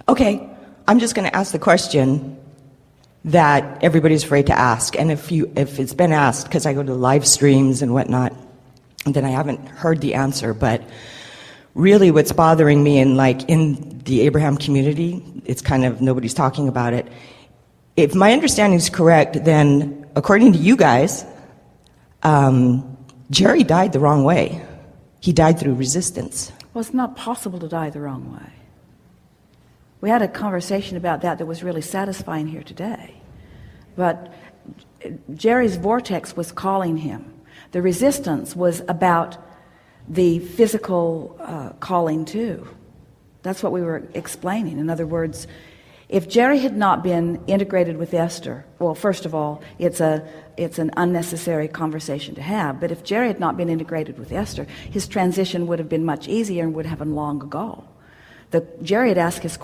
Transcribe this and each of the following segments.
Okay, I'm just going to ask the question that everybody's afraid to ask. And if it's been asked, because I go to live streams and whatnot, then I haven't heard the answer. But really what's bothering me in the Abraham community, it's kind of nobody's talking about it. If my understanding is correct, then according to you guys, Jerry died the wrong way. He died through resistance. Well, it's not possible to die the wrong way. We had a conversation about that was really satisfying here today. But Jerry's vortex was calling him. The resistance was about the physical calling too. That's what we were explaining. In other words, if Jerry had not been integrated with Esther, well, first of all, it's an unnecessary conversation to have, but if Jerry had not been integrated with Esther, his transition would have been much easier and would have happened long ago. Jerry had asked his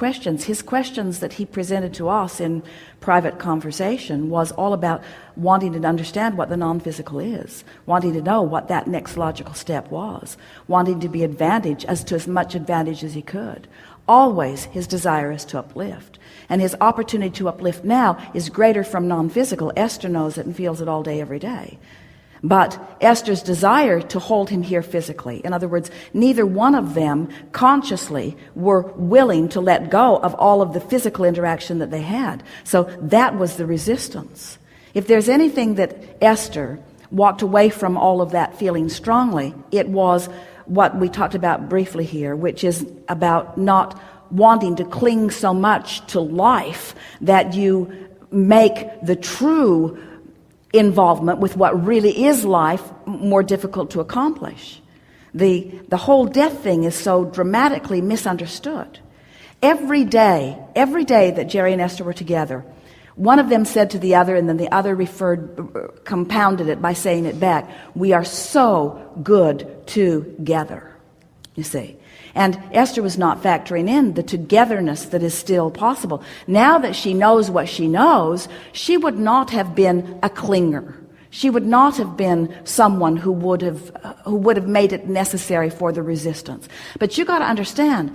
questions that he presented to us in private conversation was all about wanting to understand what the non-physical is, wanting to know what that next logical step was, wanting to be advantaged as much advantage as he could. Always his desire is to uplift. And his opportunity to uplift now is greater from non-physical. Esther knows it and feels it all day, every day. But Esther's desire to hold him here physically, in other words, neither one of them consciously were willing to let go of all of the physical interaction that they had. So that was the resistance. If there's anything that Esther walked away from all of that feeling strongly, it was what we talked about briefly here, which is about not wanting to cling so much to life that you make the true involvement with what really is life more difficult to accomplish. The whole death thing is so dramatically misunderstood. Every day that Jerry and Esther were together, one of them said to the other, and then the other compounded it by saying it back, "We are so good together," you see. And Esther was not factoring in the togetherness that is still possible. Now that she knows what she knows, she would not have been a clinger. She would not have been someone who would have made it necessary for the resistance. But you got to understand,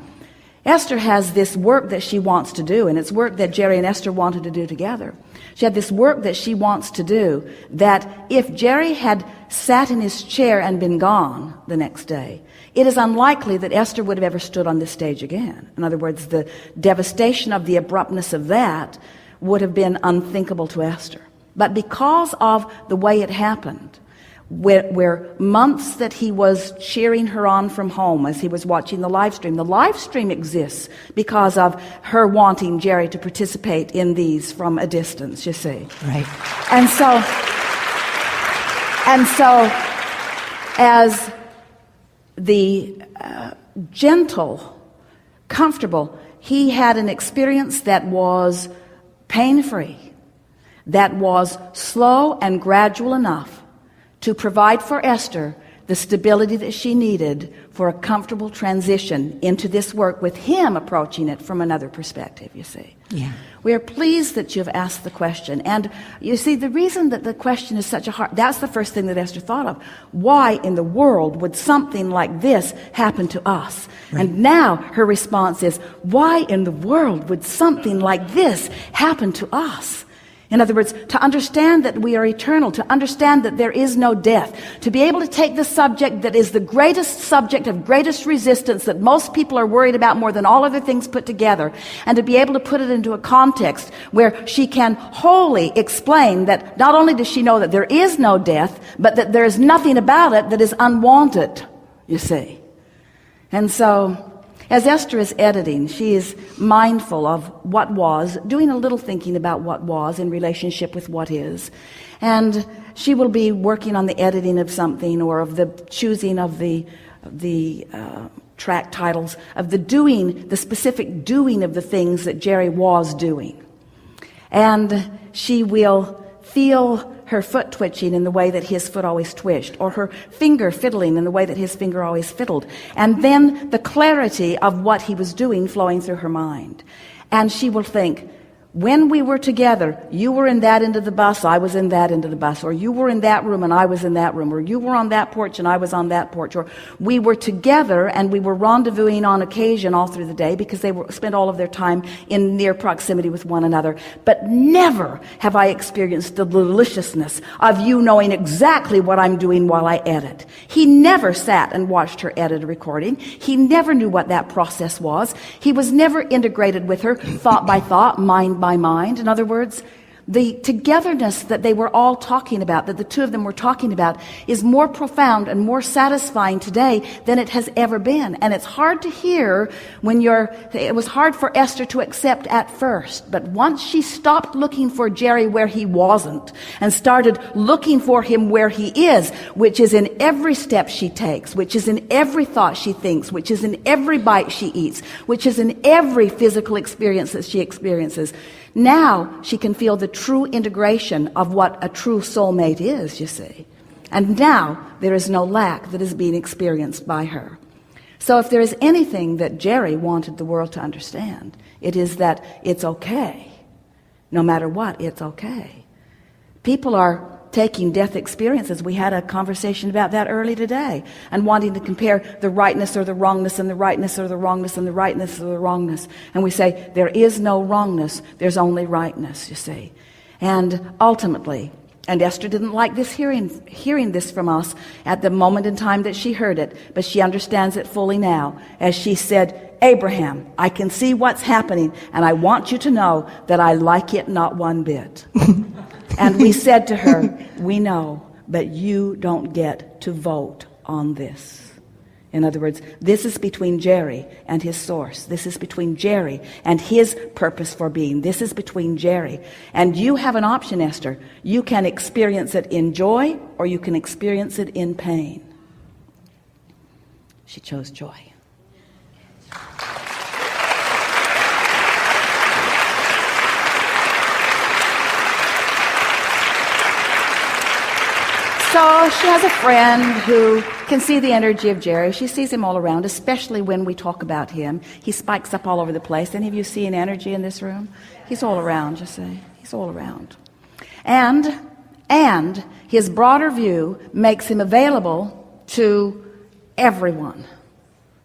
Esther has this work that she wants to do, and it's work that Jerry and Esther wanted to do together. She had this work that she wants to do that if Jerry had sat in his chair and been gone the next day, it is unlikely that Esther would have ever stood on this stage again. In other words, the devastation of the abruptness of that would have been unthinkable to Esther. But because of the way it happened, where months that he was cheering her on from home as he was watching the live stream exists because of her wanting Jerry to participate in these from a distance, you see. Right. And so as the gentle, comfortable, he had an experience that was pain-free, that was slow and gradual enough to provide for Esther the stability that she needed for a comfortable transition into this work, with him approaching it from another perspective, you see. Yeah. We are pleased that you have asked the question. And you see, the reason that the question is such a hard, that's the first thing that Esther thought of. Why in the world would something like this happen to us? Right. And now her response is, why in the world would something like this happen to us? In other words, to understand that we are eternal, to understand that there is no death, to be able to take the subject that is the greatest subject of greatest resistance that most people are worried about more than all other things put together, and to be able to put it into a context where she can wholly explain that not only does she know that there is no death, but that there is nothing about it that is unwanted, you see. And so, as Esther is editing, she is mindful of what was, doing a little thinking about what was in relationship with what is. And she will be working on the editing of something, or of the choosing of the track titles, of the specific doing of the things that Jerry was doing. And she will feel her foot twitching in the way that his foot always twitched, or her finger fiddling in the way that his finger always fiddled, and then the clarity of what he was doing flowing through her mind. And she will think, When we were together, you were in that end of the bus, I was in that end of the bus, or you were in that room and I was in that room, or you were on that porch and I was on that porch, or we were together and we were rendezvousing on occasion all through the day because they spent all of their time in near proximity with one another. But never have I experienced the deliciousness of you knowing exactly what I'm doing while I edit. He never sat and watched her edit a recording. He never knew what that process was. He was never integrated with her thought by thought, mind by mind. In other words, the togetherness that they were all talking about, that the two of them were talking about, is more profound and more satisfying today than it has ever been. And it's hard to hear it was hard for Esther to accept at first. But once she stopped looking for Jerry where he wasn't and started looking for him where he is, which is in every step she takes, which is in every thought she thinks, which is in every bite she eats, which is in every physical experience that she experiences, now she can feel the true integration of what a true soulmate is, you see. And now there is no lack that is being experienced by her. So if there is anything that Jerry wanted the world to understand, it is that it's okay. No matter what, it's okay. People are taking death experiences. We had a conversation about that early today, and wanting to compare the rightness or the wrongness and the rightness or the wrongness and the rightness or the wrongness. And we say, there is no wrongness, there's only rightness, you see. And ultimately, and Esther didn't like this hearing this from us at the moment in time that she heard it, but she understands it fully now. As she said, Abraham, I can see what's happening, and I want you to know that I like it not one bit. And we said to her, we know, but you don't get to vote on this. In other words, this is between Jerry and his source. This is between Jerry and his purpose for being. This is between Jerry. And you have an option, Esther. You can experience it in joy, or you can experience it in pain. She chose joy. So she has a friend who can see the energy of Jerry. She sees him all around, especially when we talk about him. He spikes up all over the place. Any of you see an energy in this room? He's all around, you see. He's all around. And his broader view makes him available to everyone.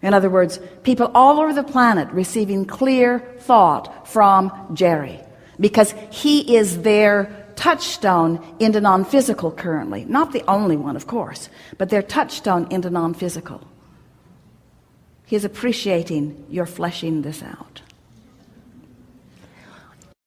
In other words, people all over the planet receiving clear thought from Jerry, because he is their touchstone into non-physical currently. Not the only one, of course, but their touchstone into non-physical. He is appreciating your fleshing this out.